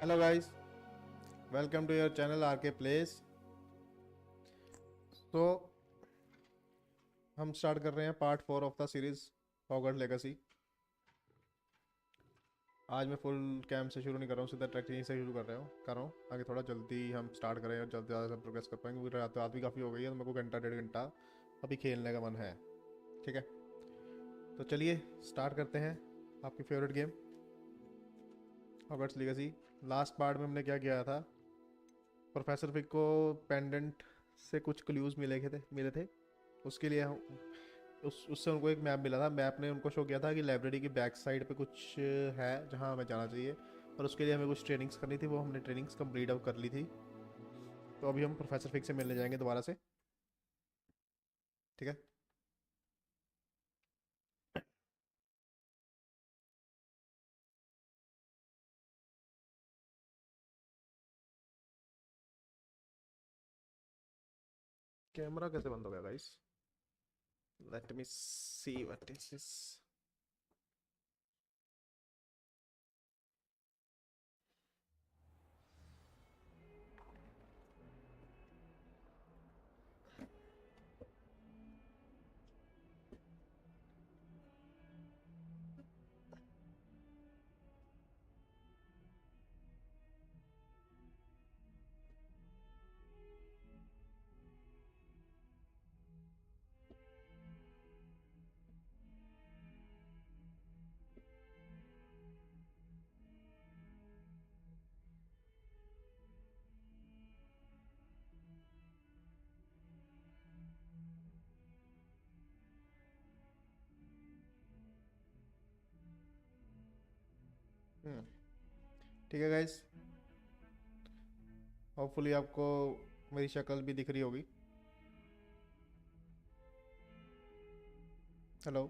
Hello guys, welcome to your channel R K place. तो हम start कर रहे हैं part 4 of the series Hogwarts Legacy. आज मैं फुल कैम्प से शुरू नहीं कर रहा हूँ, सीधा ट्रैकिंग से शुरू कर रहा हूँ ताकि थोड़ा जल्दी हम स्टार्ट करें और जल्दी ज़्यादा से प्रोग्रेस कर पाएंगे, क्योंकि रात भी काफ़ी हो गई है, तो मेरे को घंटा 1.5 घंटा अभी खेलने का मन है। ठीक है, तो चलिए स्टार्ट करते हैं आपकी favourite game Hogwarts legacy. Last part में हमने क्या किया था, प्रोफेसर फिक को पेंडेंट से कुछ क्लूज मिले थे। उसके लिए उससे उनको एक मैप मिला था। मैप ने उनको शो किया था कि लाइब्रेरी की बैक साइड पे कुछ है जहाँ हमें जाना चाहिए, और उसके लिए हमें कुछ ट्रेनिंग्स करनी थी। वो हमने ट्रेनिंग्स कंप्लीट अब कर ली थी। तो अभी हम प्रोफेसर फिक से मिलने जाएंगे दोबारा से। ठीक है, कैमरा कैसे बंद हो गया guys? Let me see what is this. ठीक है गाइस, होपफुली आपको मेरी शक्ल भी दिख रही होगी। Hello,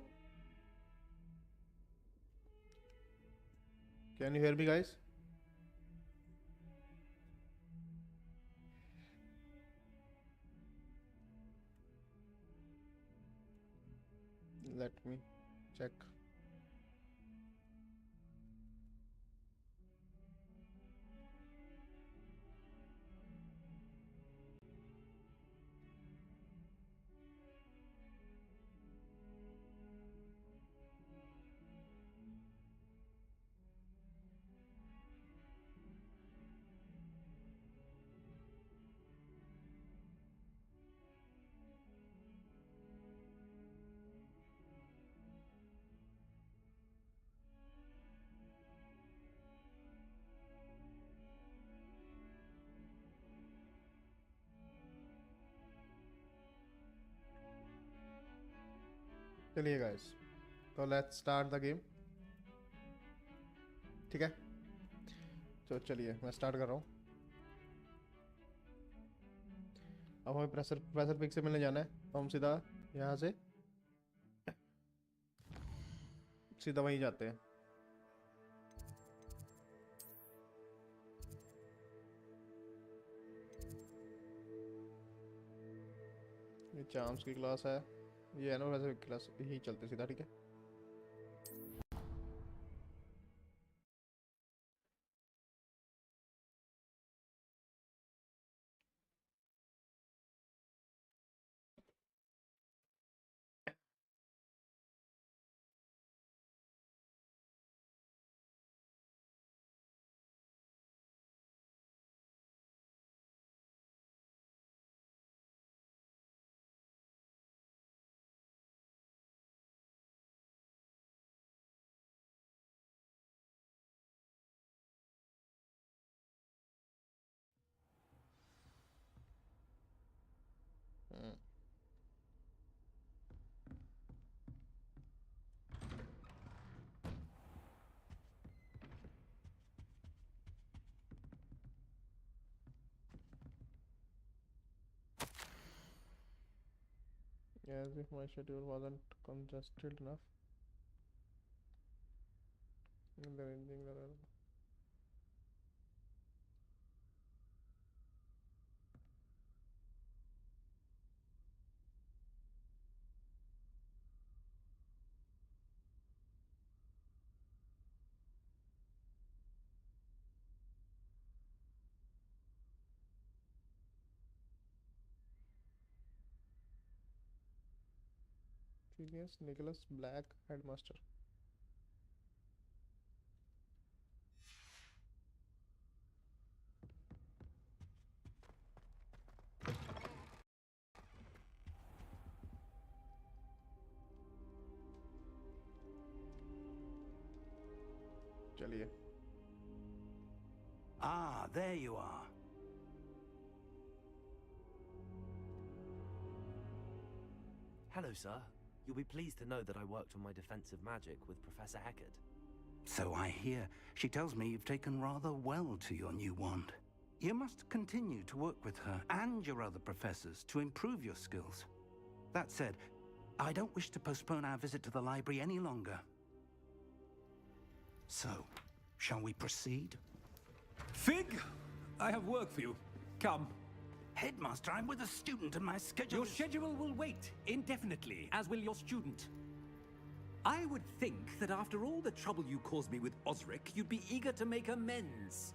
can you hear me guys? Let me check. चलिए गाइस, तो लेट्स स्टार्ट द गेम। ठीक है, तो चलिए मैं स्टार्ट कर रहा हूँ। अब हमें प्रेशर प्रेशर पिक से मिलने जाना है, तो हम सीधा यहाँ से सीधा वहीं जाते हैं। ये चाम्स की क्लास है, ये है ना प्रेशर पिक क्लास, यही चलते सीधा। ठीक है, as if my schedule wasn't congested enough in the arranging the Phineas Nicholas Black headmaster. चलिए. Ah, there you are. Hello, sir. You'll be pleased to know that I worked on my defensive magic with Professor Eckert. So I hear. She tells me you've taken rather well to your new wand. You must continue to work with her and your other professors to improve your skills. That said, I don't wish to postpone our visit to the library any longer. So, shall we proceed? Fig, I have work for you. Come. Headmaster, I'm with a student and my schedule Your schedule will wait indefinitely, as will your student. I would think that after all the trouble you caused me with Osric, you'd be eager to make amends.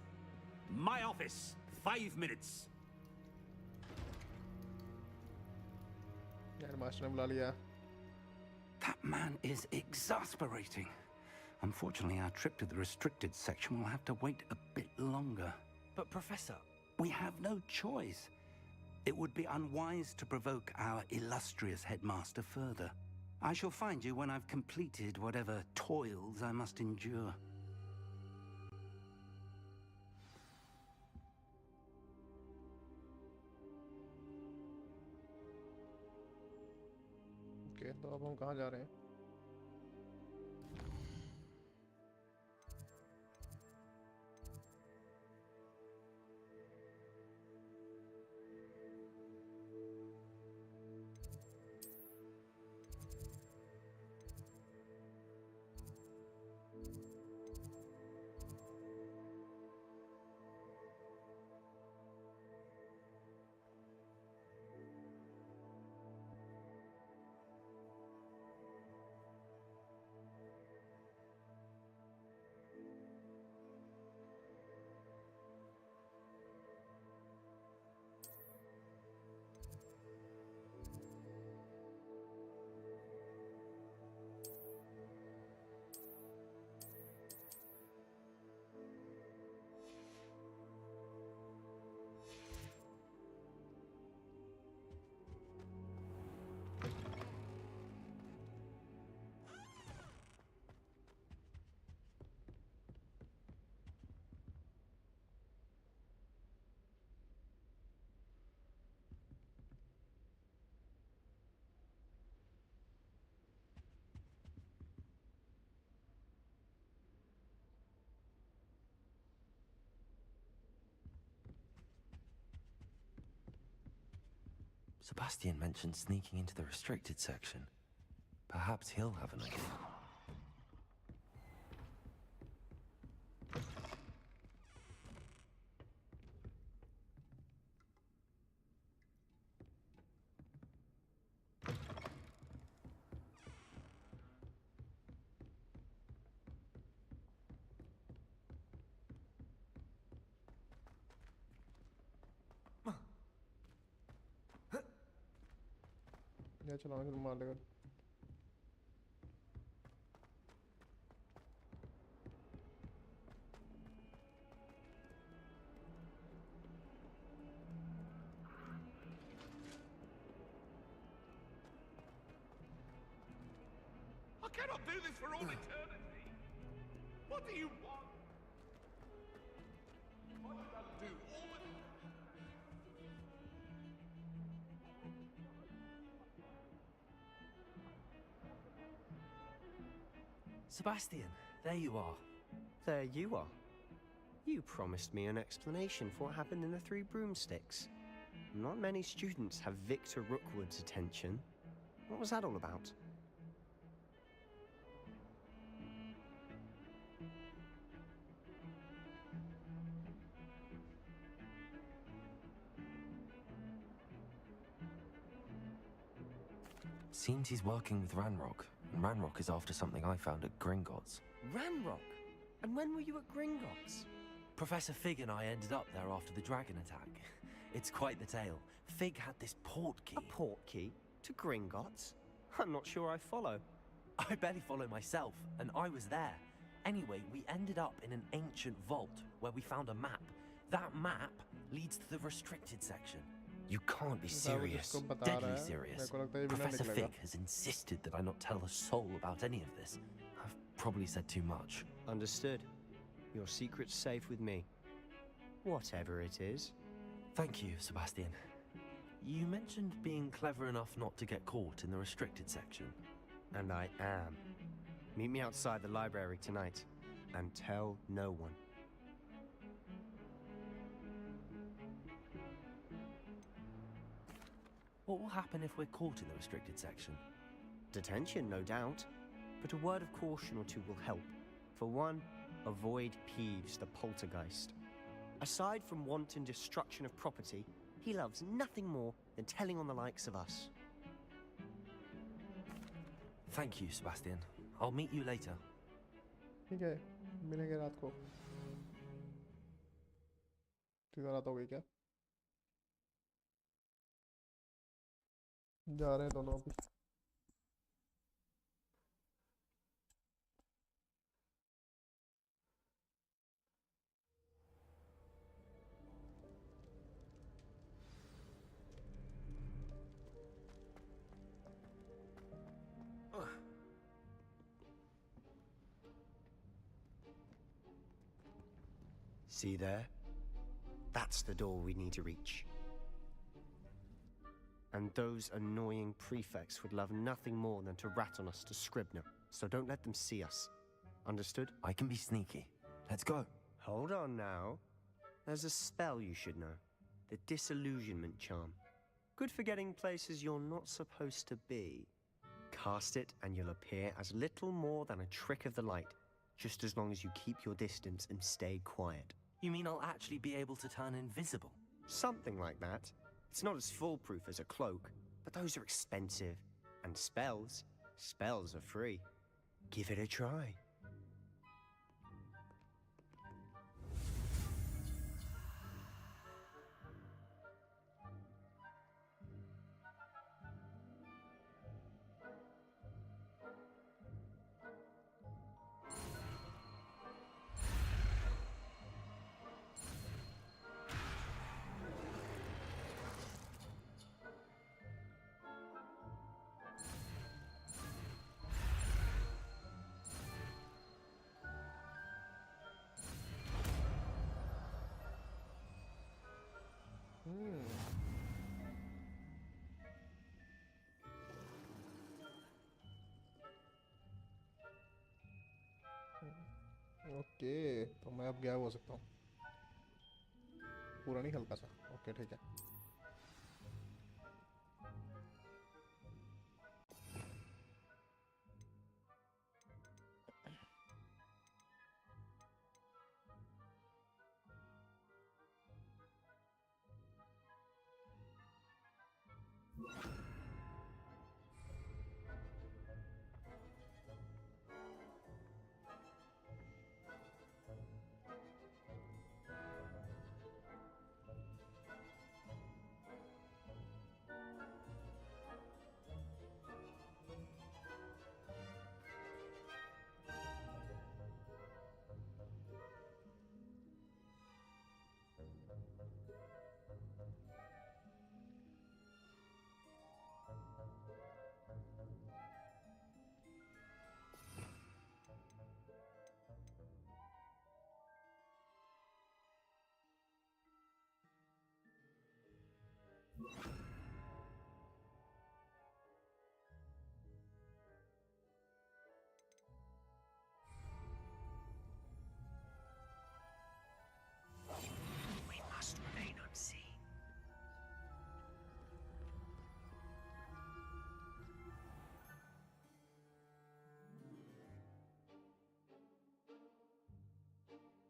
My office, 5 minutes. Headmaster ने बुला लिया. That man is exasperating. Unfortunately, our trip to the restricted section will have to wait a bit longer. But, Professor... We have no choice. It would be unwise to provoke our illustrious headmaster further. I shall find you when I've completed whatever toils I must endure. Okay, तो अब हम कहाँ जा रहे हैं? Sebastian mentioned sneaking into the restricted section. Perhaps he'll have an idea. या चलाओ फिर मार लेगा. I cannot do this for all eternity. What do you want? What did I do all the Sebastian, there you are. There you are. You promised me an explanation for what happened in the Three Broomsticks. Not many students have Victor Rookwood's attention. What was that all about? Seems he's working with Ranrock, and Ranrock is after something I found at Gringotts. Ranrock? And when were you at Gringotts? Professor Fig and I ended up there after the dragon attack. It's quite the tale. Fig had this port key. A port key? To Gringotts? I'm not sure I follow. I barely follow myself, and I was there. Anyway, we ended up in an ancient vault where we found a map. That map leads to the restricted section. You can't be वो serious. जिसको बता Deadly रहा है, serious. मेरे को लगता है ये बिना Professor निकलेगा। Fig has insisted that I not tell a soul about any of this. I've probably said too much. Understood. Your secret's safe with me. Whatever it is. Thank you, Sebastian. You mentioned being clever enough not to get caught in the restricted section. And I am. Meet me outside the library tonight. And tell no one. What will happen if we're caught in the restricted section? Detention, no doubt. But a word of caution or two will help. For one, avoid Peeves, the poltergeist. Aside from wanton destruction of property, he loves nothing more than telling on the likes of us. Thank you, Sebastian. I'll meet you later. ठीक है, मिलेंगे रात को। सीधा रात हो गई क्या? जा रहे हैं दोनों अभी। See there? That's the door we need to reach. And those annoying prefects would love nothing more than to rat on us to Scribner, so don't let them see us. Understood? I can be sneaky. Let's go. Hold on now. There's a spell you should know. The Disillusionment Charm. Good for getting places you're not supposed to be. Cast it and you'll appear as little more than a trick of the light, just as long as you keep your distance and stay quiet. You mean I'll actually be able to turn invisible? Something like that. It's not as foolproof as a cloak, but those are expensive. And spells are free. Give it a try. Okay, तो मैं अब गायब हो सकता हूँ। पूरा नहीं, हल्का सा। ओके ठीक है। We must remain unseen.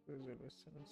Resolutions.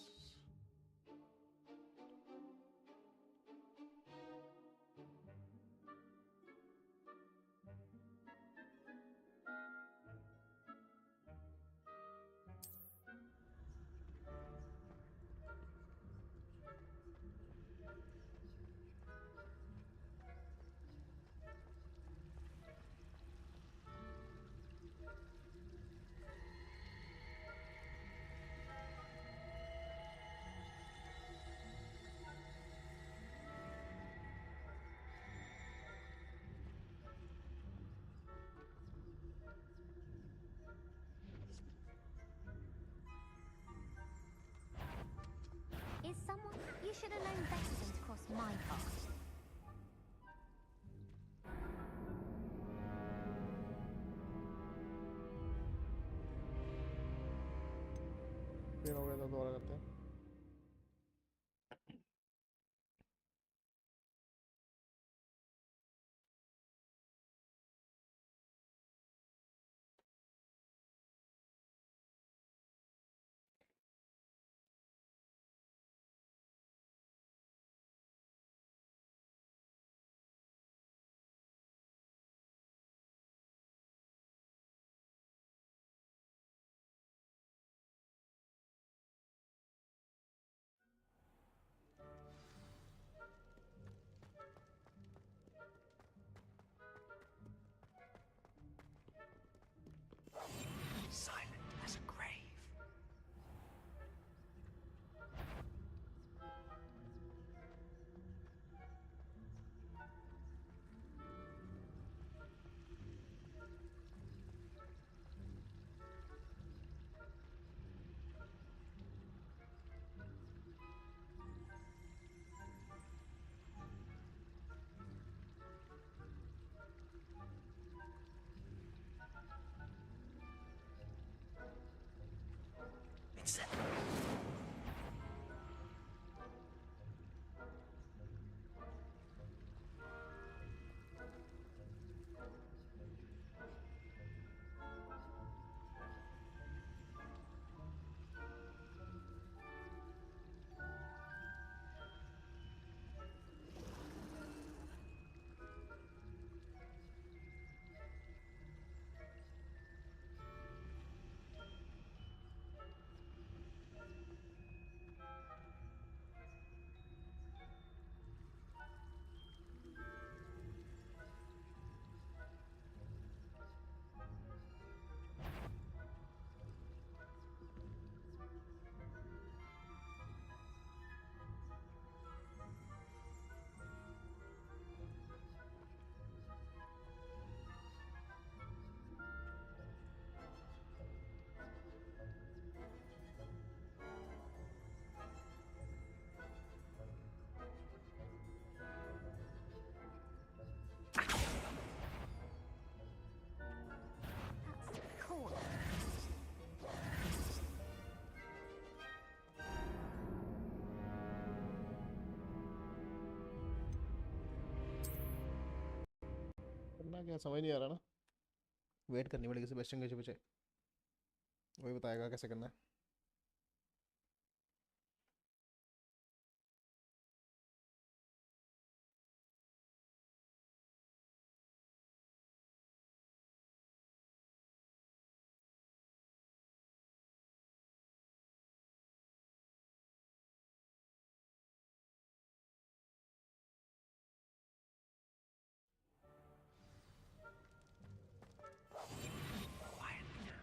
my part. फिर हो गया तो दोबारा करते हैं. Silent as a grave. It's set. That's cool. करना क्या समझ नहीं आ रहा ना. वेट करनी पड़ेगी सेबेस्टियन के पीछे. वही बताएगा कैसे करना है. Quietly now.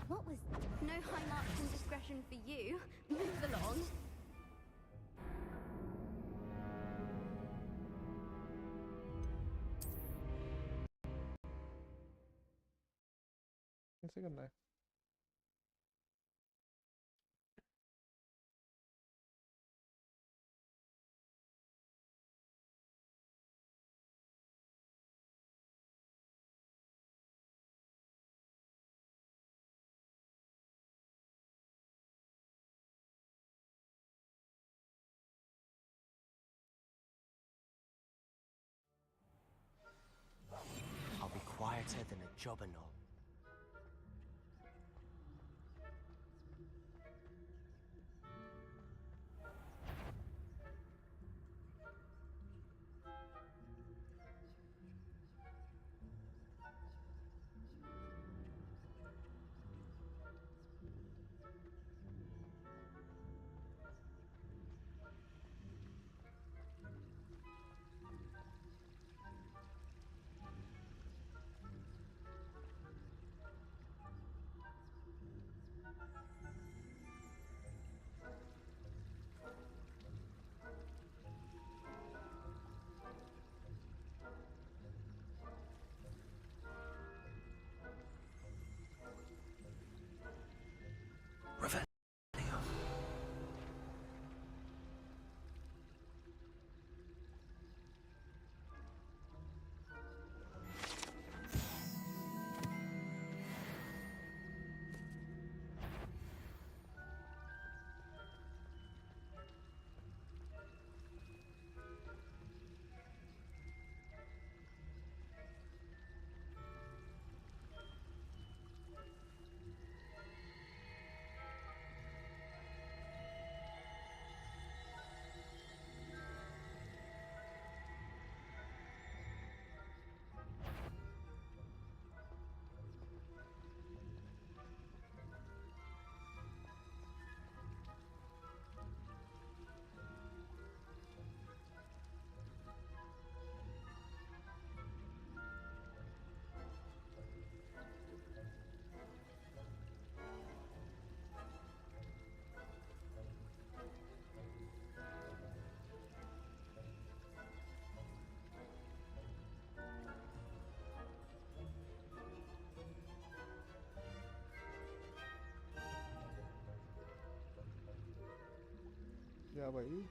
What was... No high marks and discretion for you. Move along. कैसे करना है. I'll be quieter than a jobberknoll. क्या भाई?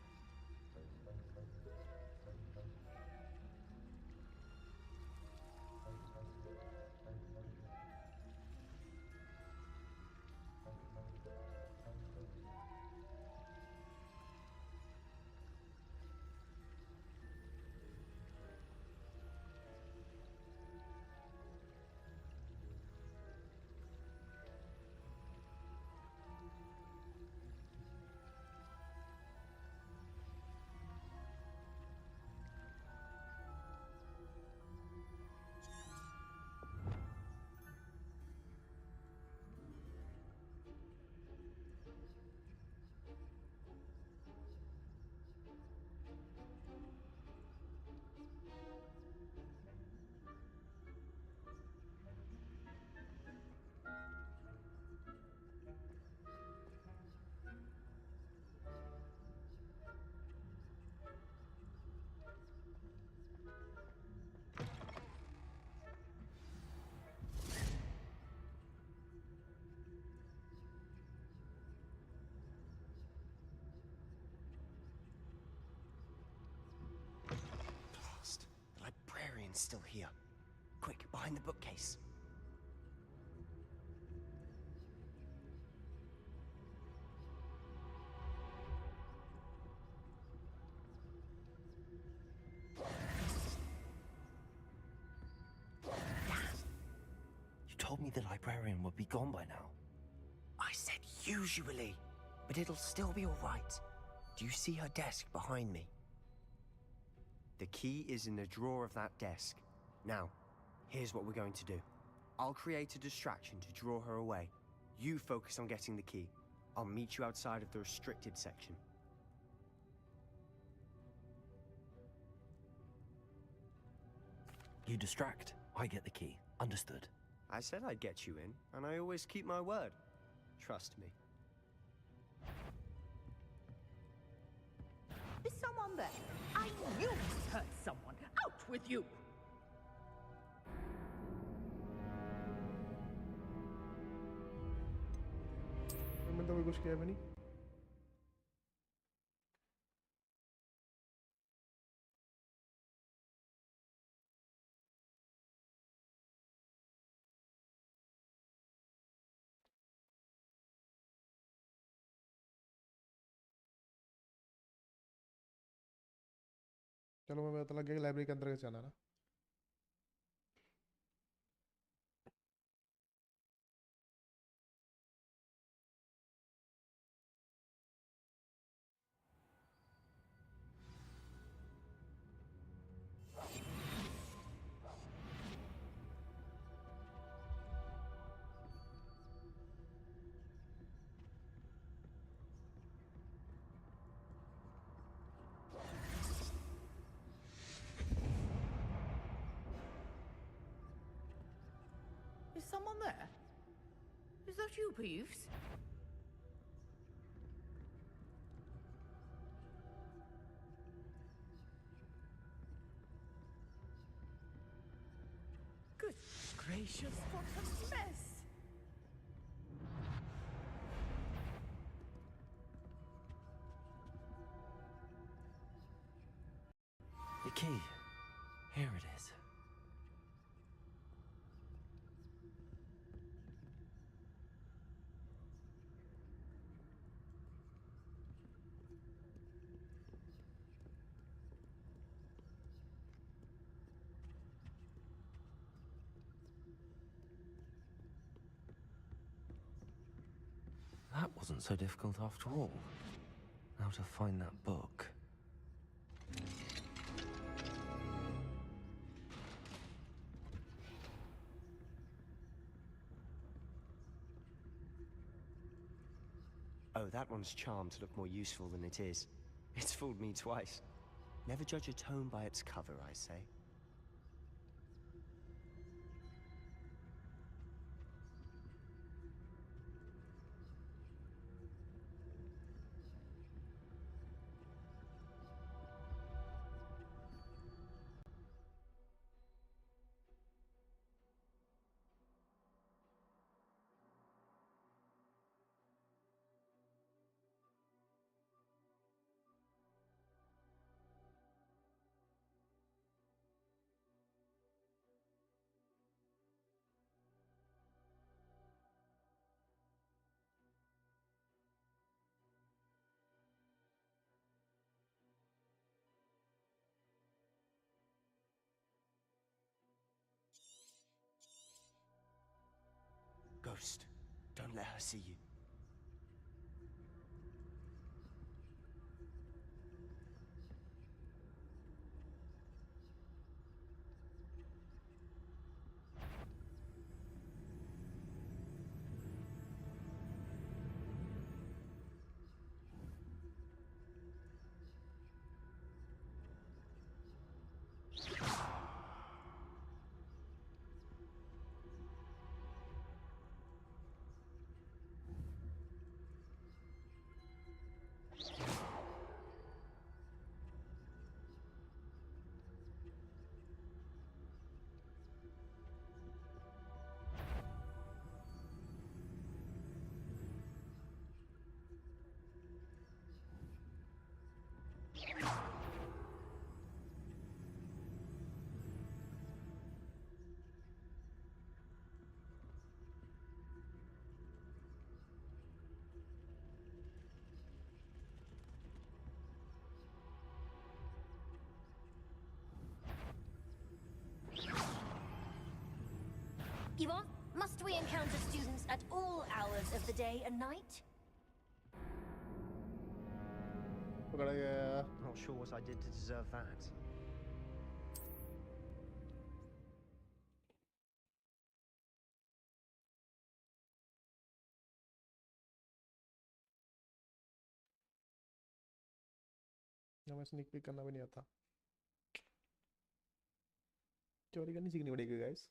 Blast. The librarian's still here. Quick, behind the bookcase. You told me the librarian would be gone by now. I said usually, but it'll still be all right. Do you see her desk behind me? The key is in the drawer of that desk. Now, here's what we're going to do. I'll create a distraction to draw her away. You focus on getting the key. I'll meet you outside of the restricted section. You distract, I get the key. Understood. I said I'd get you in, and I always keep my word. Trust me. Is someone there? I knew you'd hurt someone. Out with you! मैंने तो कोई कुछ किया भी नहीं. चलो मैं पता लग गया कि लाइब्रेरी के अंदर कैसे जाना है ना. Is someone there? Is that you, Peeves? Good gracious, what a mess! The key. Here it is. That wasn't so difficult after all. Now to find that book. Oh, that one's charmed to look more useful than it is. It's fooled me twice. Never judge a tome by its cover, I say. Ghost, don't let her see you. Yvonne, must we encounter students at all hours of the day and night? पकड़ा गया। Not sure what I did to deserve that. हमें sneak peek करना भी नहीं आता। चोरी करनी सीखनी पड़ेगी guys.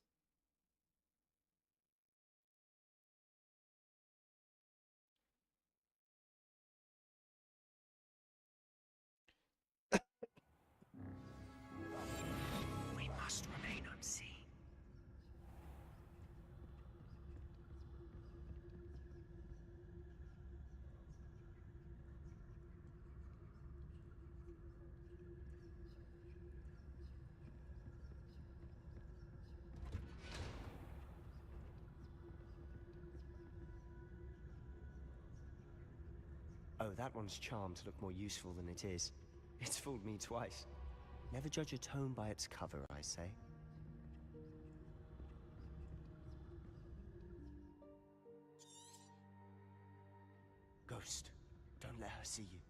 We must remain unseen. Oh, that one's charmed to look more useful than it is. It's fooled me twice. Never judge a tome by its cover, I say. Ghost, don't let her see you.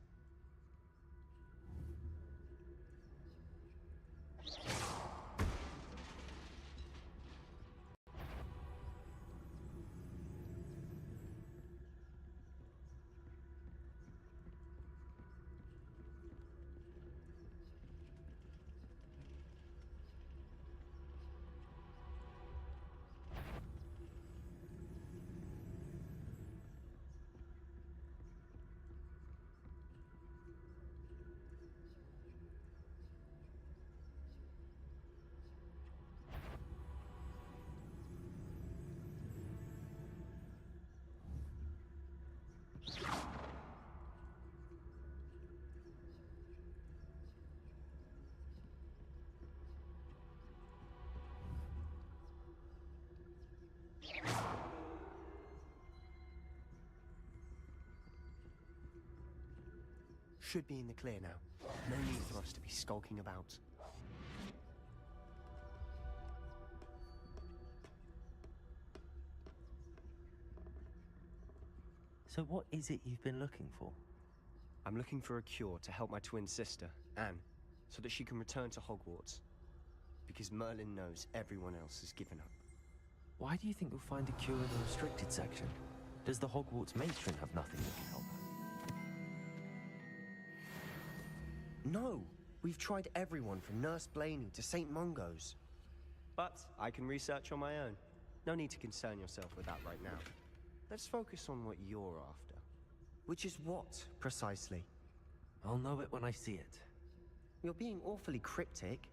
Should be in the clear now. No need for us to be skulking about. So what is it you've been looking for? I'm looking for a cure to help my twin sister, Anne, so that she can return to Hogwarts. Because Merlin knows everyone else has given up. Why do you think you'll find a cure in the restricted section? Does the Hogwarts matron have nothing that can help her? No! We've tried everyone from Nurse Blaney to St. Mungo's. But I can research on my own. No need to concern yourself with that right now. Let's focus on what you're after. Which is what, precisely? I'll know it when I see it. You're being awfully cryptic.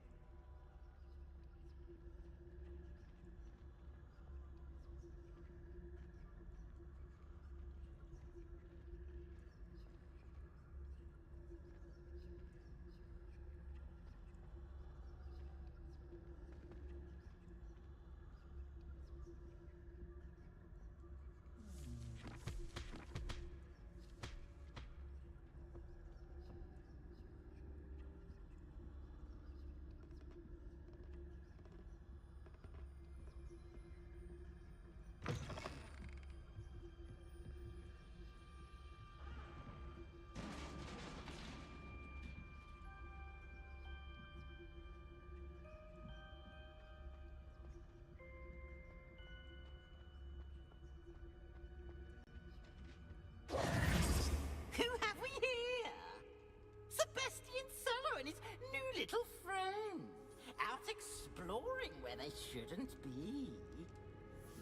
I shouldn't be.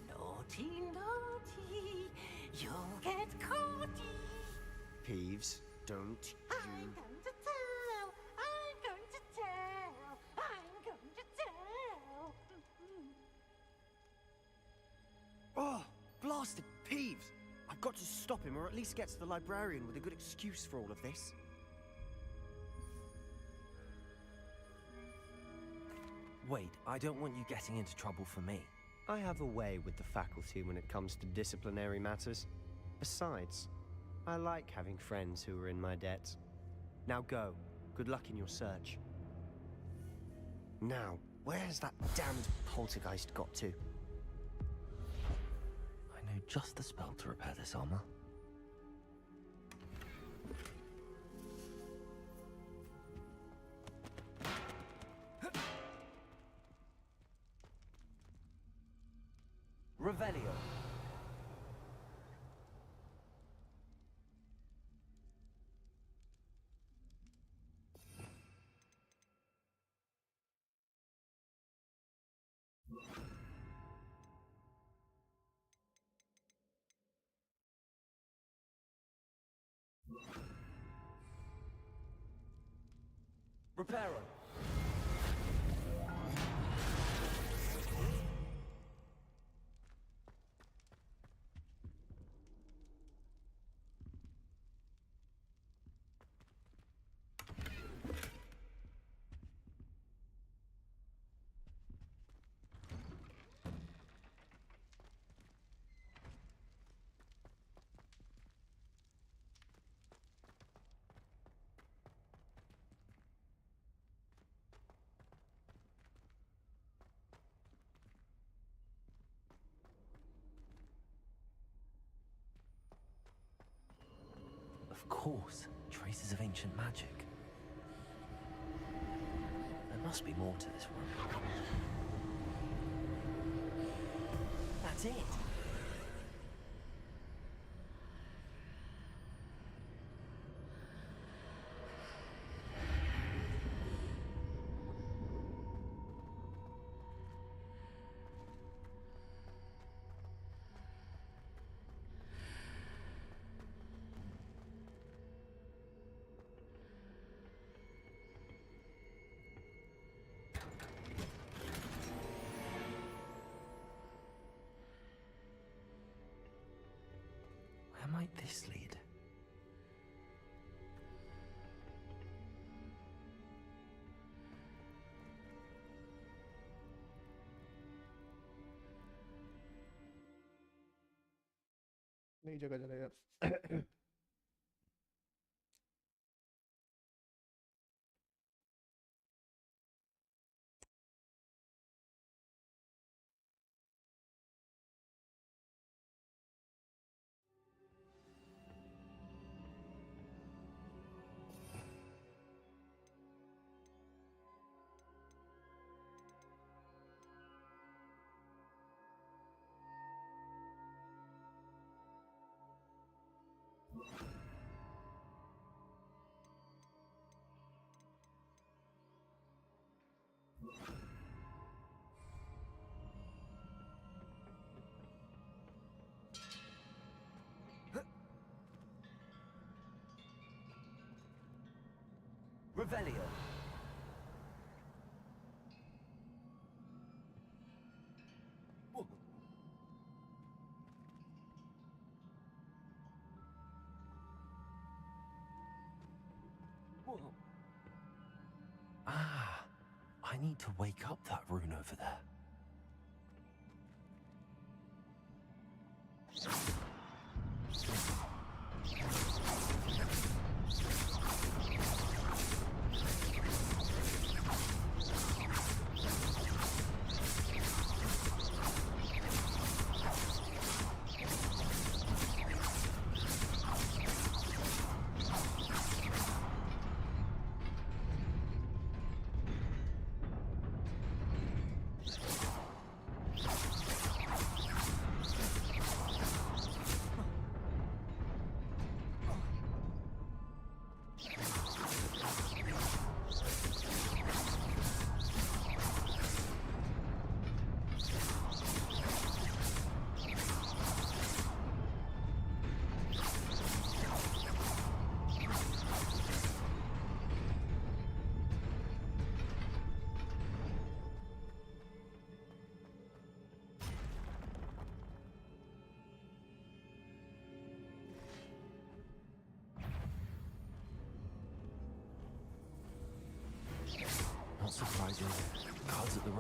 Naughty, naughty, you'll get caughty. Peeves, don't I'm going to tell, I'm going to tell, I'm going to tell. Oh, blasted Peeves! I've got to stop him, or at least get to the librarian with a good excuse for all of this. Wait, I don't want you getting into trouble for me. I have a way with the faculty when it comes to disciplinary matters. Besides, I like having friends who are in my debt. Now go. Good luck in your search. Now, where has that damned poltergeist got to? I know just the spell to repair this armor. Revelio. Reparo. Of course, traces of ancient magic. There must be more to this room. That's it! Where might this lead? नई जगह चले यार Revelio. Whoa. Whoa. Ah, I need to wake up that rune over there.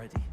already.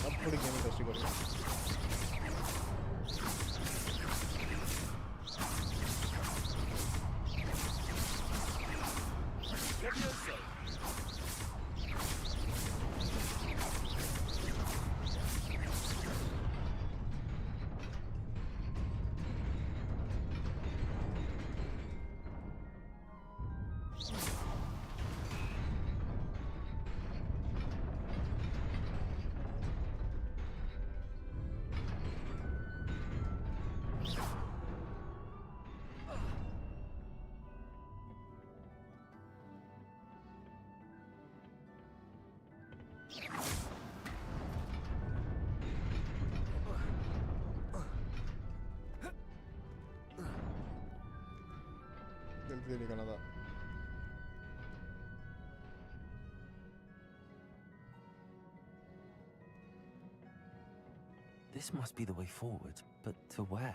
अब थोड़ी game industry करो। जल्दी से निकलना था। This must be the way forward, but to where?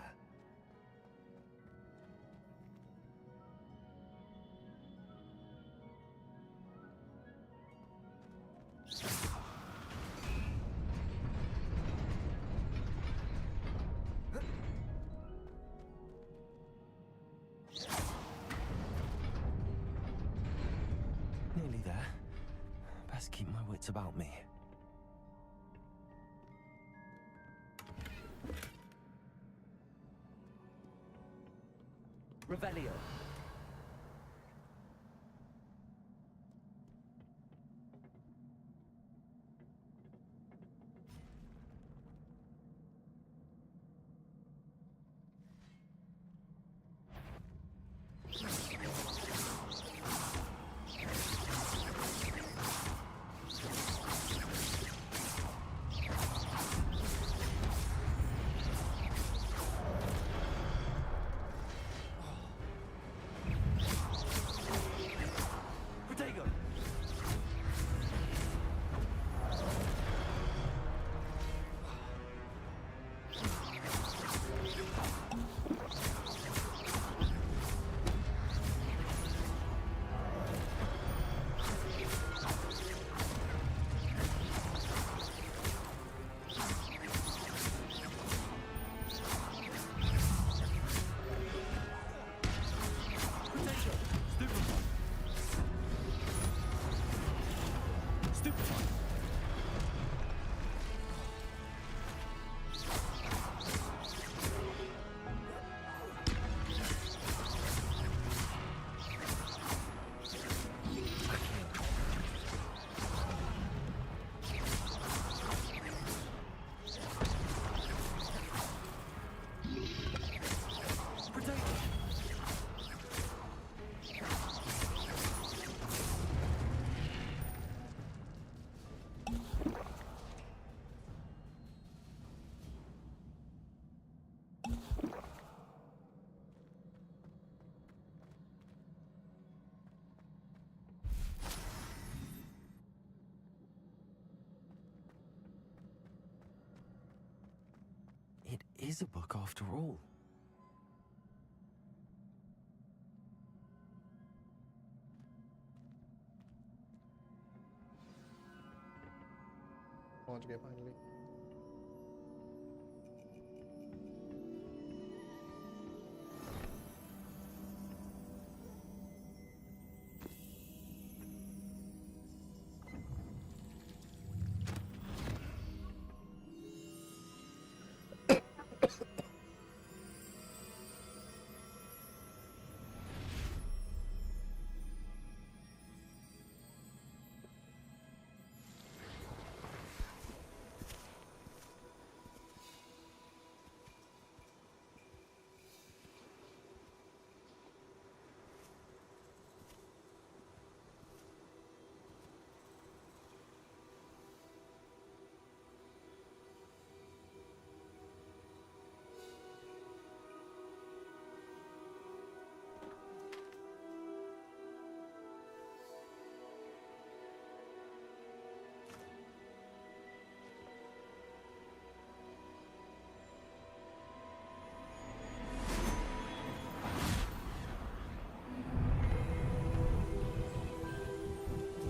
Nearly there. Best keep my wits about me. Revelio. is a book after all. पहुंच गए finally.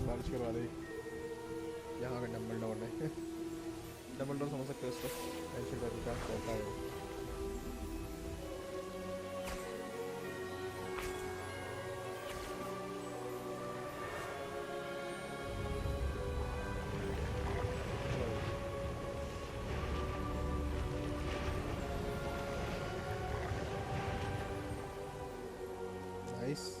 बारिश करवा दी यहाँ का डम्बलडोर ने. डम्बलडोर समझ सकते हो इसको. टेंशन का क्या करता है वो. Nice.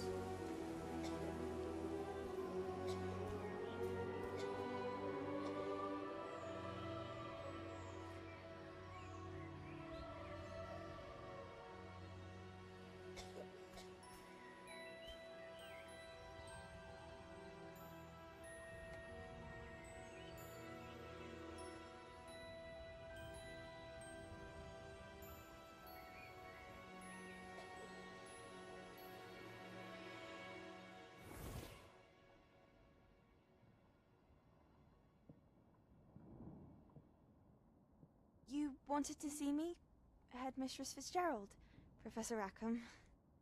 You wanted to see me? Headmistress Fitzgerald? Professor Rackham?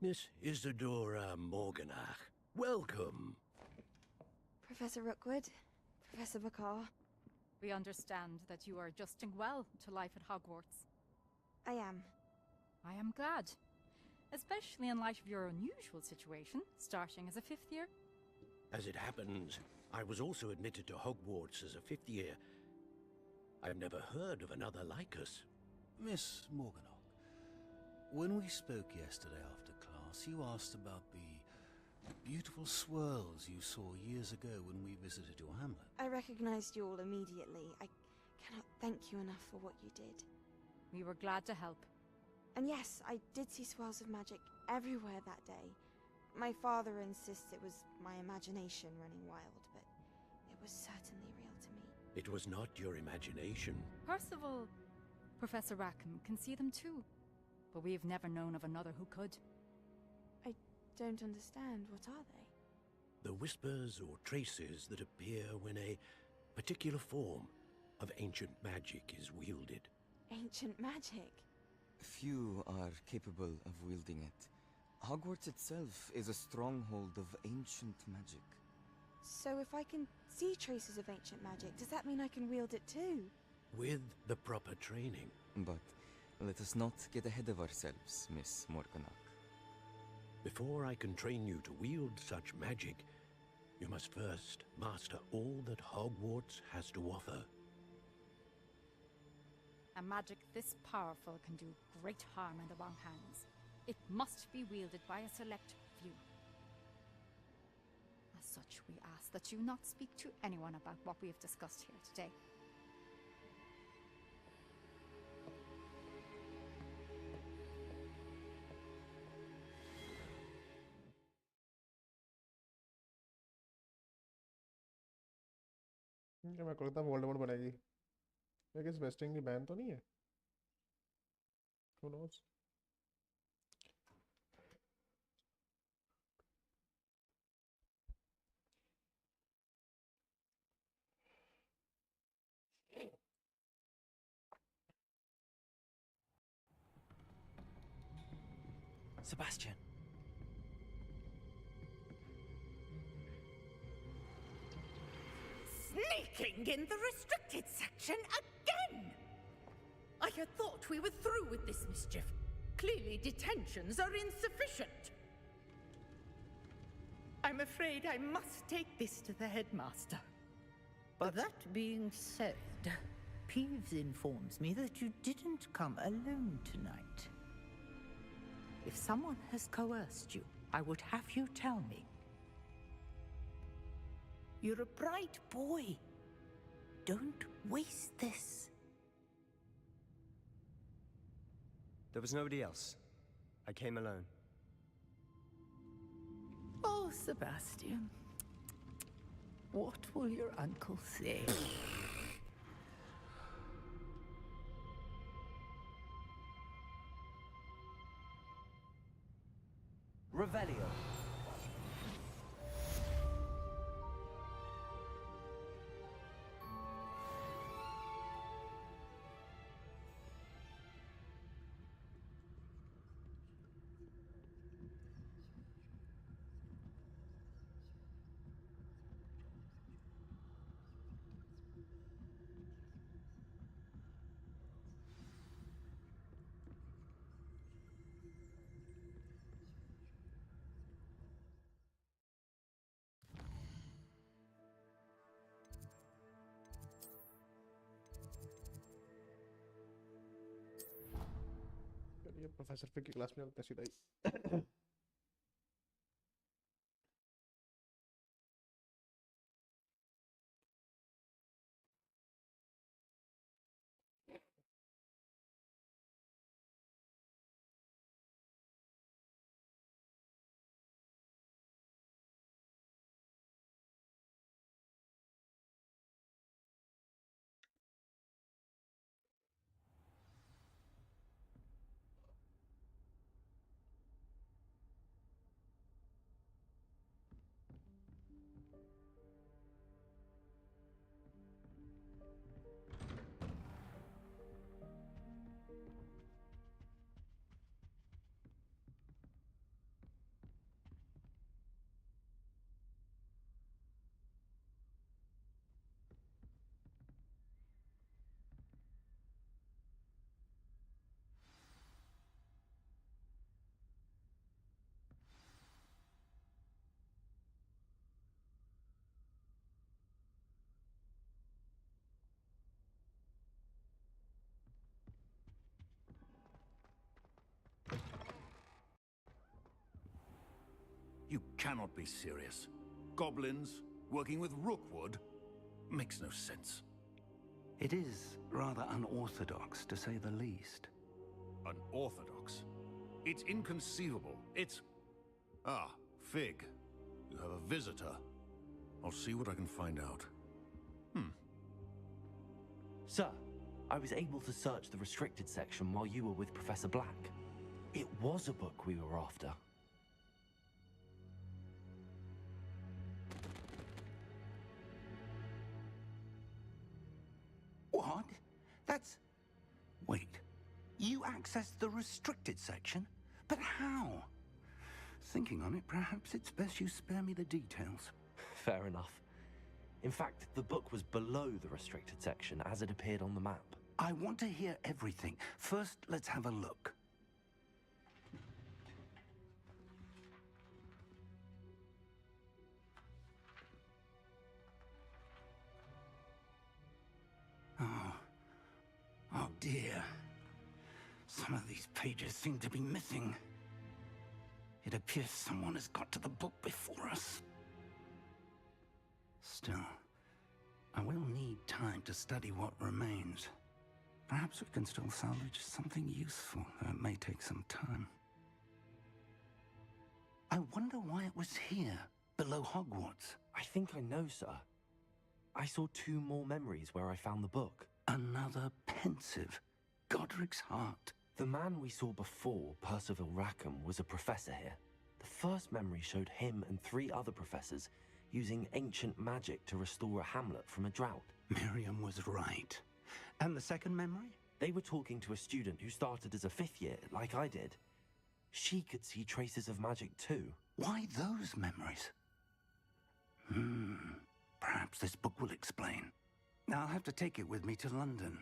Miss Isadora Morganach, welcome. Professor Rookwood? Professor Bakar? We understand that you are adjusting well to life at Hogwarts. I am. I am glad. Especially in light of your unusual situation, starting as a 5th year. As it happens, I was also admitted to Hogwarts as a 5th year. I've never heard of another like us. Miss Morganach, when we spoke yesterday after class, you asked about the beautiful swirls you saw years ago when we visited your hamlet. I recognized you all immediately. I cannot thank you enough for what you did. We were glad to help. And yes, I did see swirls of magic everywhere that day. My father insists it was my imagination running wild, but it was certainly real to me. It was not your imagination. Percival, Professor Rackham can see them too. But we have never known of another who could. I don't understand. What are they? The whispers or traces that appear when a particular form of ancient magic is wielded. Ancient magic? Few are capable of wielding it. Hogwarts itself is a stronghold of ancient magic. So if I can see traces of ancient magic, does that mean I can wield it too? With the proper training. But let us not get ahead of ourselves, Miss Morganach. Before I can train you to wield such magic, you must first master all that Hogwarts has to offer. A magic this powerful can do great harm in the wrong hands. It must be wielded by a select few. As such, we ask that you not speak to anyone about what we have discussed here today. मेरे को लगता है Voldemort बनेगी. मैं किस wasting की ban तो नहीं है? Who knows? Sebastian. Sneaking in the restricted section again! I had thought we were through with this mischief. Clearly detentions are insufficient. I'm afraid I must take this to the headmaster. But that being said, Peeves informs me that you didn't come alone tonight. If someone has coerced you, I would have you tell me. You're a bright boy. Don't waste this. There was nobody else. I came alone. Oh, Sebastian. What will your uncle say? Revelio. ये professor फिक की class में होता सीधा ही You cannot be serious. Goblins working with Rookwood makes no sense. It is rather unorthodox, to say the least. Unorthodox? It's inconceivable. It's... Ah, Fig. You have a visitor. I'll see what I can find out. Sir, I was able to search the restricted section while you were with Professor Black. It was a book we were after. What? That's... Wait. You accessed the restricted section? But how? Thinking on it, perhaps it's best you spare me the details. Fair enough. In fact, the book was below the restricted section as it appeared on the map. I want to hear everything. First, let's have a look. Oh dear. Some of these pages seem to be missing. It appears someone has got to the book before us. Still, I will need time to study what remains. Perhaps we can still salvage something useful, though it may take some time. I wonder why it was here, below Hogwarts. I think I know, sir. I saw 2 more memories where I found the book. Another pensive. Godric's heart. The man we saw before, Percival Rackham, was a professor here. The first memory showed him and 3 other professors using ancient magic to restore a hamlet from a drought. Miriam was right. And the second memory? They were talking to a student who started as a 5th year, like I did. She could see traces of magic too. Why those memories? Perhaps this book will explain. I'll have to take it with me to London.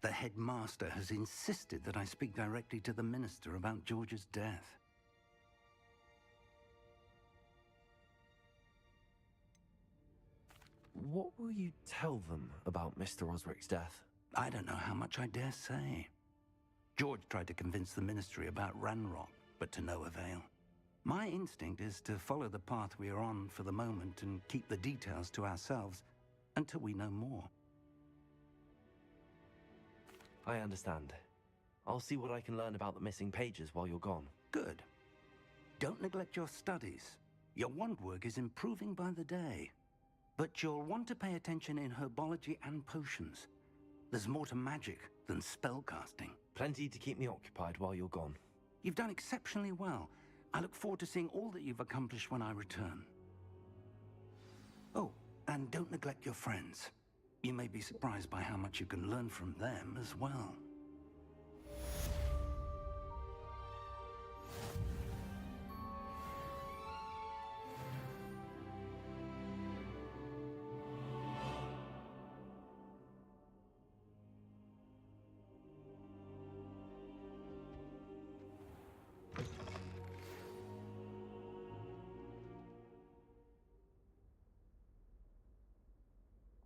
The headmaster has insisted that I speak directly to the minister about George's death. What will you tell them about Mr. Osric's death? I don't know how much I dare say. George tried to convince the ministry about Ranrock, but to no avail. My instinct is to follow the path we are on for the moment and keep the details to ourselves until we know more. I understand. I'll see what I can learn about the missing pages while you're gone. Good. Don't neglect your studies. Your wand work is improving by the day. But you'll want to pay attention in herbology and potions. There's more to magic than spellcasting. Plenty to keep me occupied while you're gone. You've done exceptionally well. I look forward to seeing all that you've accomplished when I return. Oh, and don't neglect your friends. You may be surprised by how much you can learn from them as well.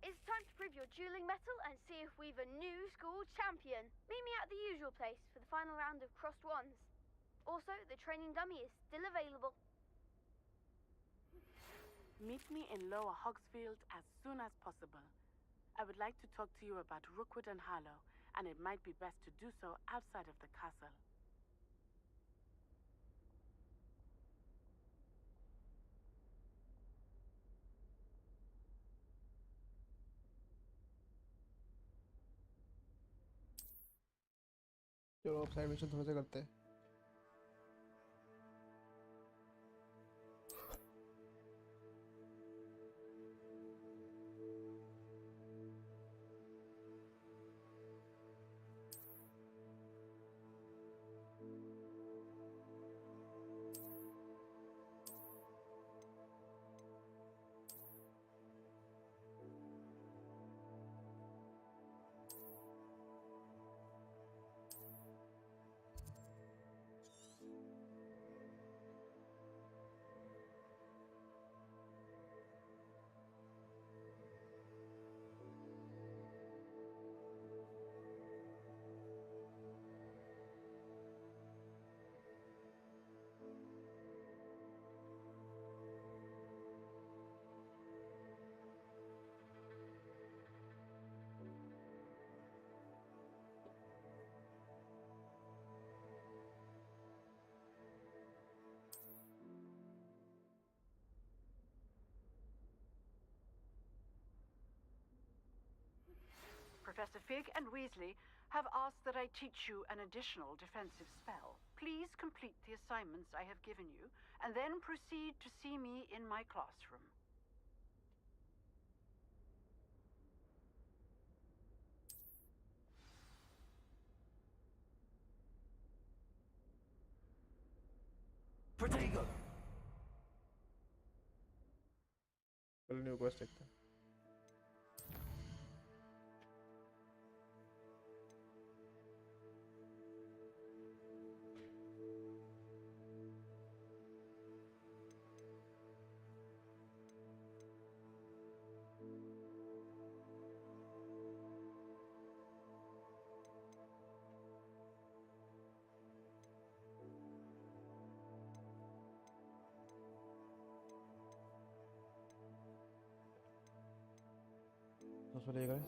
It's time to prove your dueling mettle and see if we've a new school champion. Meet me at the usual place for the final round of crossed wands. Also, the training dummy is still available. Meet me in Lower Hogsfield as soon as possible. I would like to talk to you about Rookwood and Harlow, and it might be best to do so outside of the castle. चलो अब side mission थोड़ा सा करते हैं. Professor Fig and Weasley have asked that I teach you an additional defensive spell. Please complete the assignments I have given you, and then proceed to see me in my classroom. Protego! चलो new quest देखते हैं. उसमें ले गए.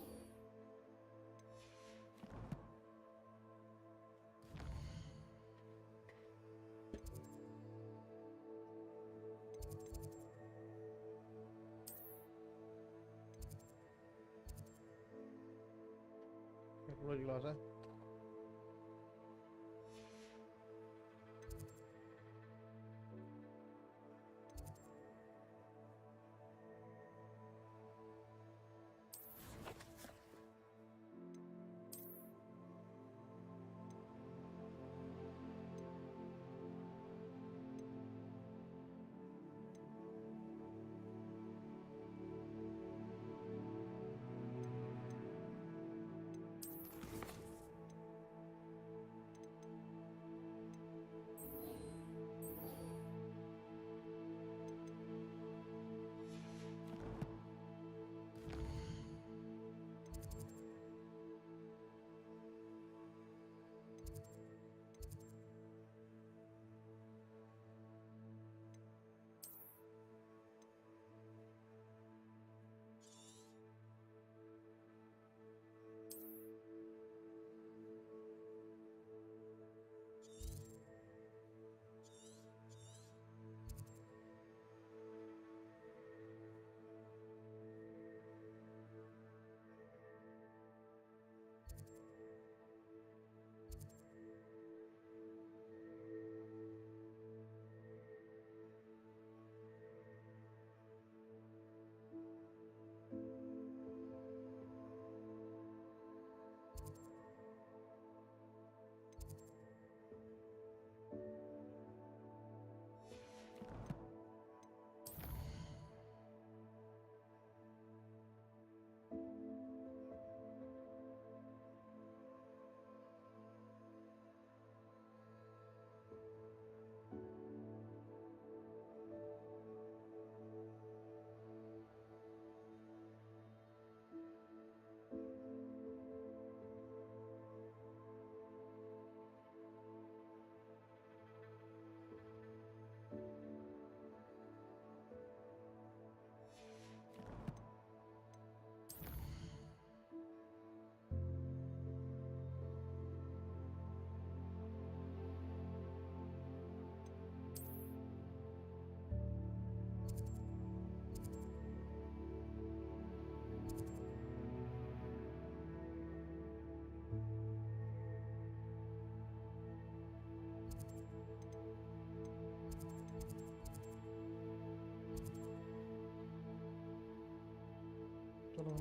Technology class है.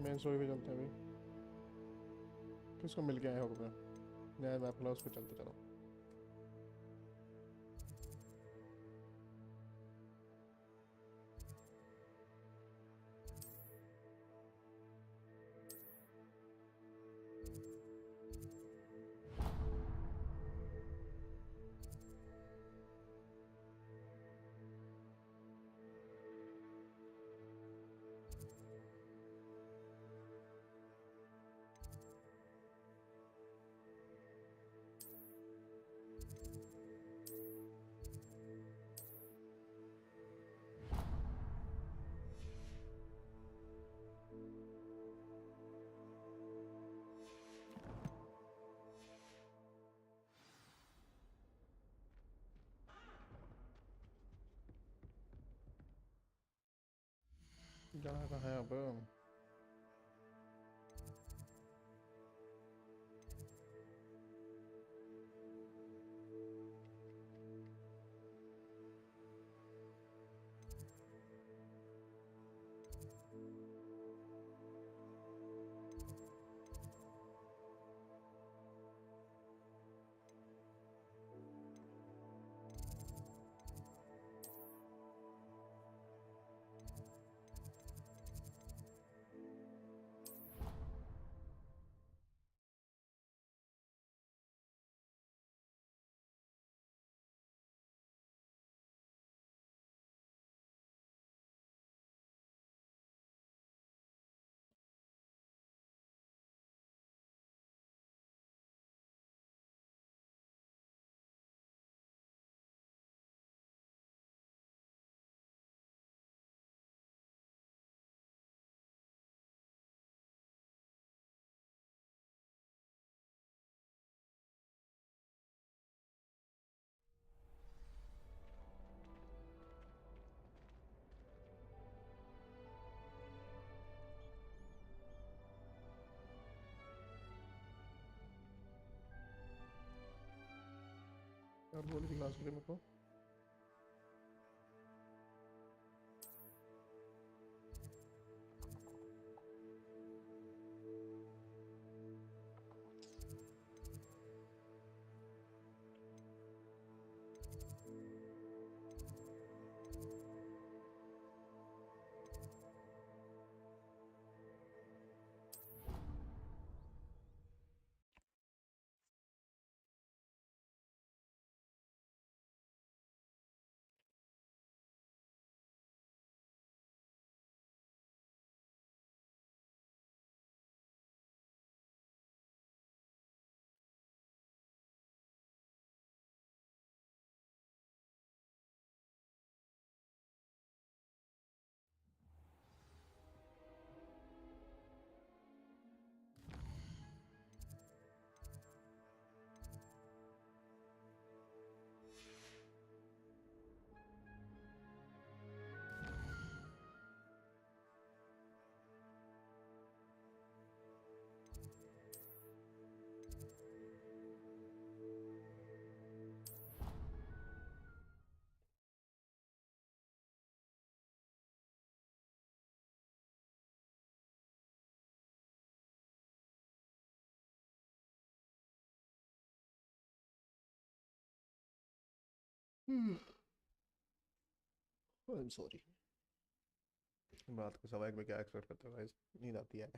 Main story पे चलते हैं अभी। किसको मिल के आए हो मैं? नया मैप खुला, उस पर चलते चलो। जाना कहाँ है अब? और बोली थी क्लास के लिए मेरे को। I am sorry. रात को 1:15 में क्या एक्सपेक्ट करते हो गाइस? नींद आती है।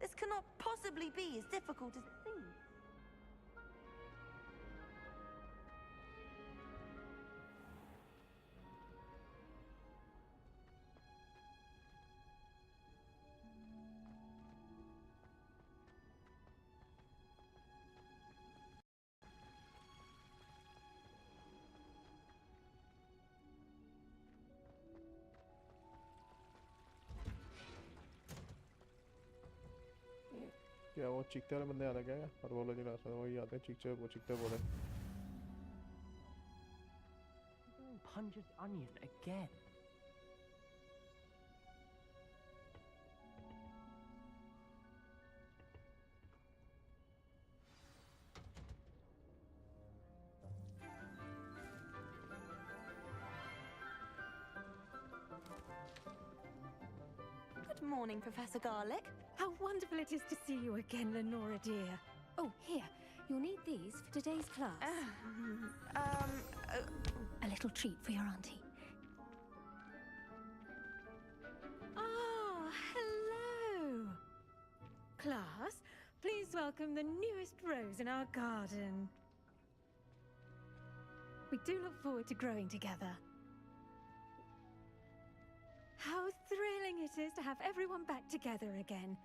This cannot possibly be as difficult as it seems. क्या वो चीखते वाले बंदे आते क्या? और बोलो जी रास्ते वही आते हैं, चीखते वो चीखते बोले। Pungent onion again. Morning, Professor Garlick. How wonderful it is to see you again, Lenora dear. Oh, here. You'll need these for today's class. A little treat for your auntie. Ah, hello! Class, please welcome the newest rose in our garden. We do look forward to growing together. How thrilling it is to have everyone back together again.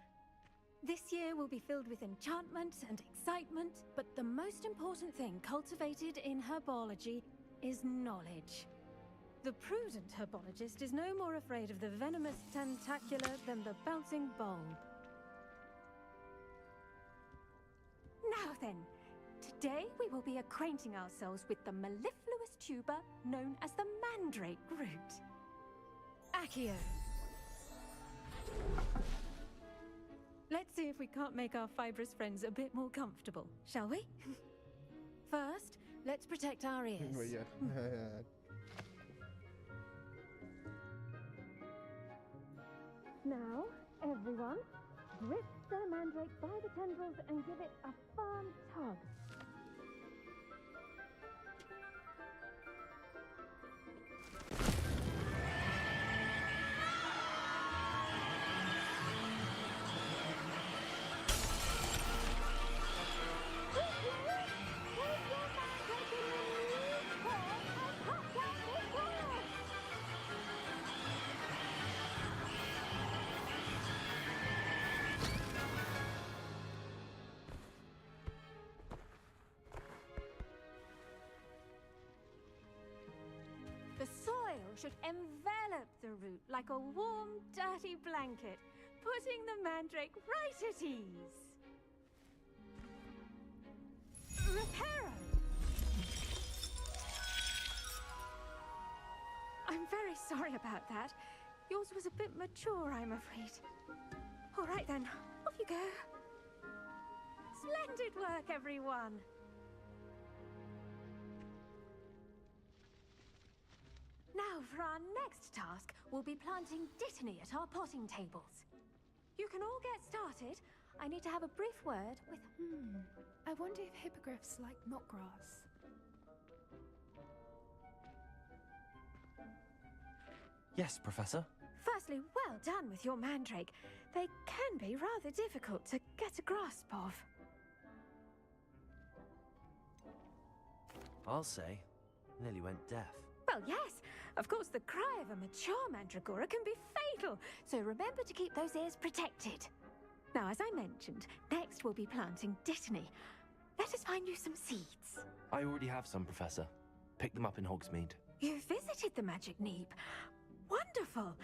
This year will be filled with enchantment and excitement, but the most important thing cultivated in herbology is knowledge. The prudent herbologist is no more afraid of the venomous tentacula than the bouncing bulb. Now then, today we will be acquainting ourselves with the mellifluous tuber known as the mandrake root. Accio. Let's see if we can't make our fibrous friends a bit more comfortable, shall we? First, let's protect our ears. Well, yeah. Now, everyone, grip the mandrake by the tendrils and give it a firm tug. The soil should envelop the root like a warm, dirty blanket, putting the mandrake right at ease. Reparo! I'm very sorry about that. Yours was a bit mature, I'm afraid. All right then, off you go. Splendid work, everyone! Now, for our next task, we'll be planting dittany at our potting tables. You can all get started. I need to have a brief word with... I wonder if hippogriffs like knotgrass. Yes, Professor. Firstly, well done with your mandrake. They can be rather difficult to get a grasp of. I'll say, nearly went deaf. Well, yes. Of course, the cry of a mature mandragora can be fatal, so remember to keep those ears protected. Now, as I mentioned, next we'll be planting dittany. Let us find you some seeds. I already have some, Professor. Picked them up in Hogsmeade. You visited the Magic Neep. Wonderful!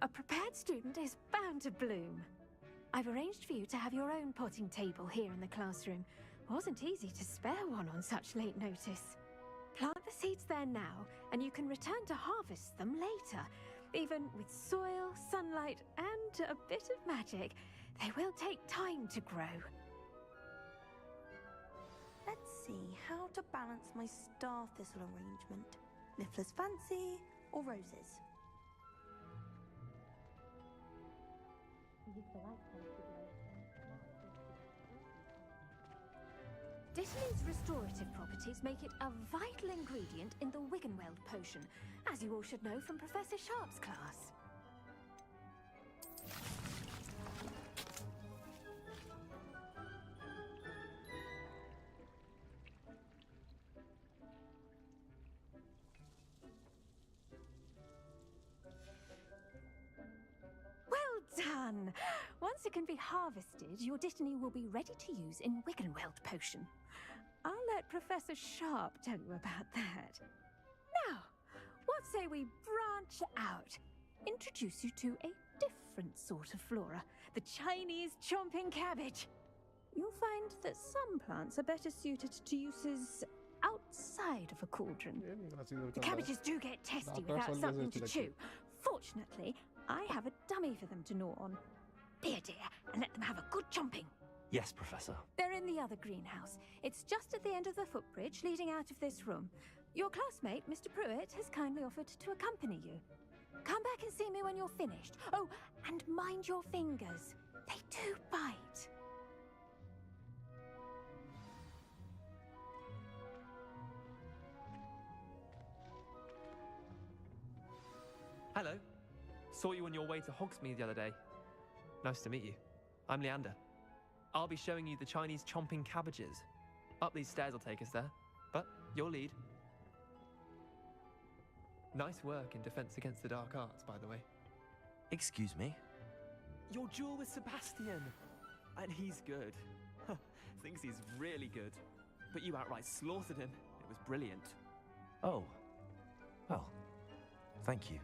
A prepared student is bound to bloom. I've arranged for you to have your own potting table here in the classroom. Wasn't easy to spare one on such late notice. Plant the seeds there now, and you can return to harvest them later. Even with soil, sunlight, and a bit of magic, they will take time to grow. Let's see how to balance my star thistle arrangement. Niffler's fancy or roses? Dittany's restorative properties make it a vital ingredient in the Wiggenweld potion, as you all should know from Professor Sharp's class. Well done! Once it can be harvested, your dittany will be ready to use in Wiggenweld potion. I'll let Professor Sharp tell you about that. Now, what say we branch out? Introduce you to a different sort of flora, the Chinese chomping cabbage. You'll find that some plants are better suited to uses outside of a cauldron. The cabbages do get testy without something to chew. Fortunately, I have a dummy for them to gnaw on. Here, dear, and let them have a good chomping. Yes, Professor. They're in the other greenhouse. It's just at the end of the footbridge leading out of this room. Your classmate, Mr. Pruitt, has kindly offered to accompany you. Come back and see me when you're finished. Oh, And mind your fingers. They do bite. Hello. Saw you on your way to Hogsmeade the other day. Nice to meet you. I'm Leander. I'll be showing you the Chinese chomping cabbages. Up these stairs will take us there, but your lead. Nice work in Defense Against the Dark Arts, by the way. Excuse me? Your duel with Sebastian! And he's good. Thinks he's really good. But you outright slaughtered him. It was brilliant. Oh. Well, thank you.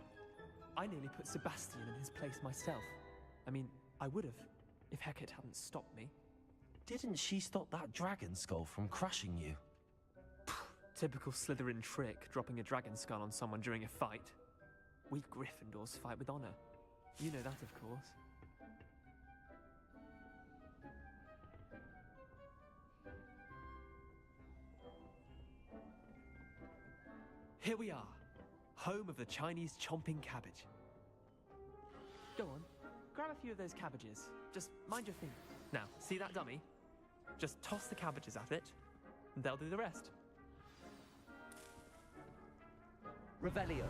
I nearly put Sebastian in his place myself. I mean, I would have, if Hecate hadn't stopped me. Didn't she stop that dragon skull from crushing you? Typical Slytherin trick, dropping a dragon skull on someone during a fight. We Gryffindors fight with honor. You know that, of course. Here we are, home of the Chinese chomping cabbage. Go on, grab a few of those cabbages. Just mind your fingers. Now, see that dummy? Just toss the cabbages at it, and they'll do the rest. Revelio.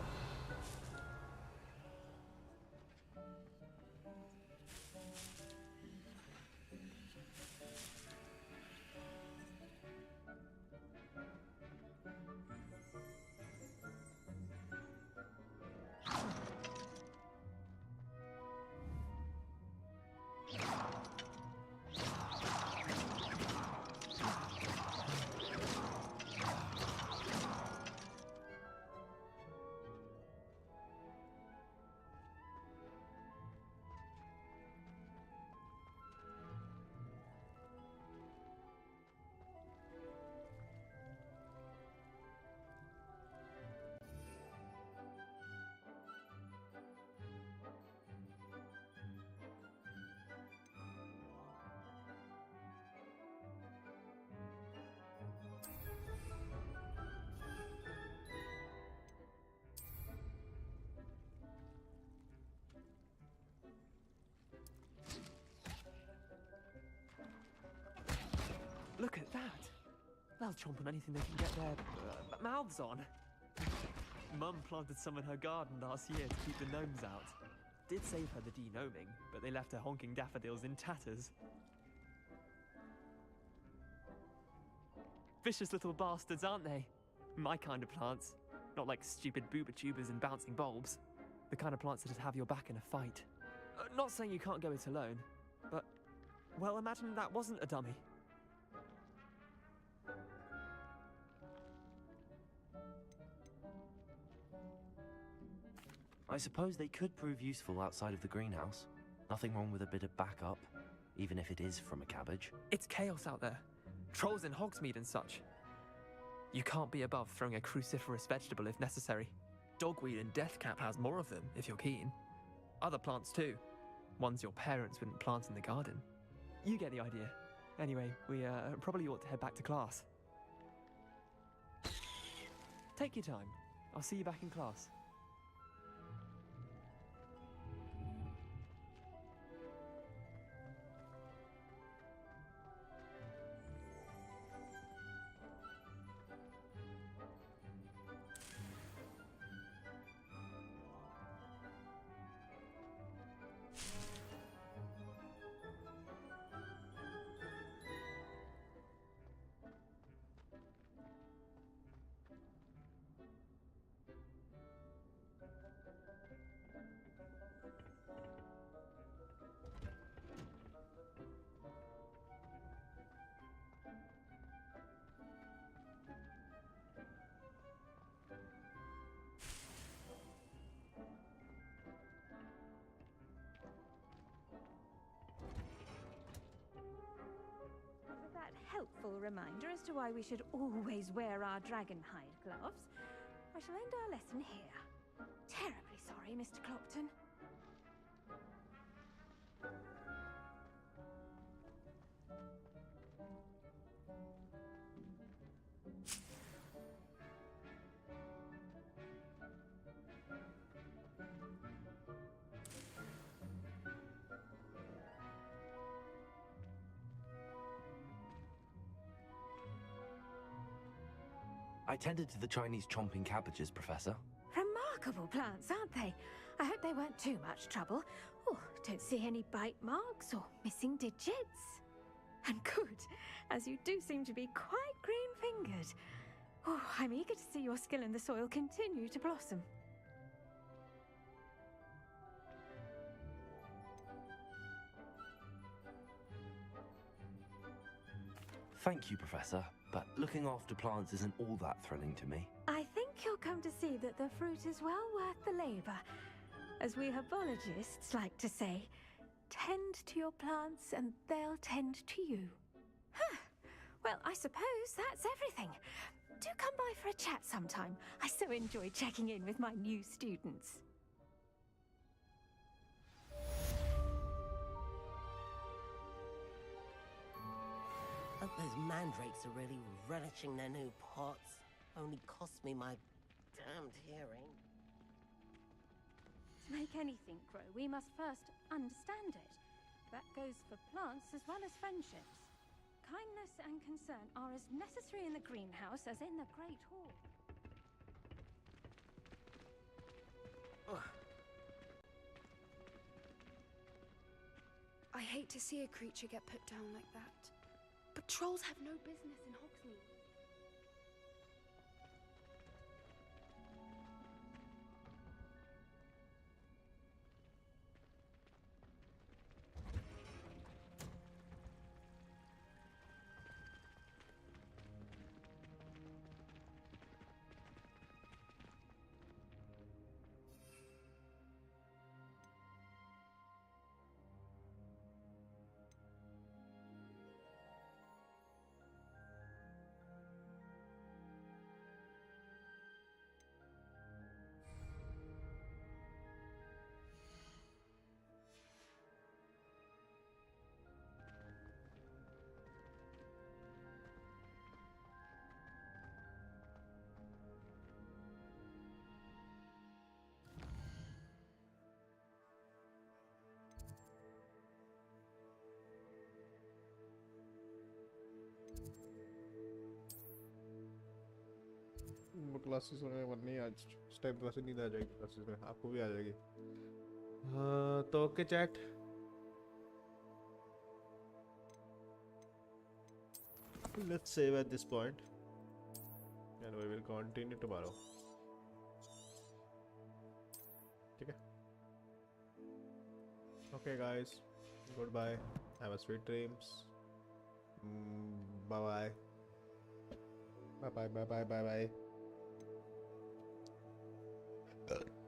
Look at that! They'll chomp on anything they can get their mouths on. Mum planted some in her garden last year to keep the gnomes out. Did save her the de-gnoming, but they left her honking daffodils in tatters. Vicious little bastards, aren't they? My kind of plants. Not like stupid booba tubers and bouncing bulbs. The kind of plants that'd have your back in a fight. Not saying you can't go it alone, but... well, imagine that wasn't a dummy. I suppose they could prove useful outside of the greenhouse. Nothing wrong with a bit of backup, even if it is from a cabbage. It's chaos out there. Trolls in Hogsmeade and such. You can't be above throwing a cruciferous vegetable if necessary. Dogweed and deathcap has more of them, if you're keen. Other plants too. Ones your parents wouldn't plant in the garden. You get the idea. Anyway, we probably ought to head back to class. Take your time. I'll see you back in class. Helpful reminder as to why we should always wear our dragonhide gloves. I shall end our lesson here. Terribly sorry, Mr. Clopton. I tended to the Chinese chomping cabbages, Professor. Remarkable plants, aren't they? I hope they weren't too much trouble. Oh, don't see any bite marks or missing digits. And good, as you do seem to be quite green-fingered. Oh, I'm eager to see your skill in the soil continue to blossom. Thank you, Professor, but looking after plants isn't all that thrilling to me. I think you'll come to see that the fruit is well worth the labor. As we herbologists like to say, tend to your plants and they'll tend to you. Huh. Well, I suppose that's everything. Do come by for a chat sometime. I so enjoy checking in with my new students. Hope those mandrakes are really relishing their new pots. Only cost me my damned hearing. To make anything grow, we must first understand it. That goes for plants as well as friendships. Kindness and concern are as necessary in the greenhouse as in the Great Hall. I hate to see a creature get put down like that. But trolls have no business in Hogsmeade. Classes वगैरह बननी है आज इस time तो वैसे नींद आ जाएगी classes में आपको भी आ जाएगी तो okay chat let's save at this point and we will continue tomorrow ठीक है okay guys goodbye have a sweet dreams bye bye bye bye bye bye bye bye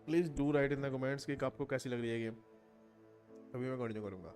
please do right in the comments कि आपको कैसी लग रही है game अभी मैं कंटिन्यू करूँगा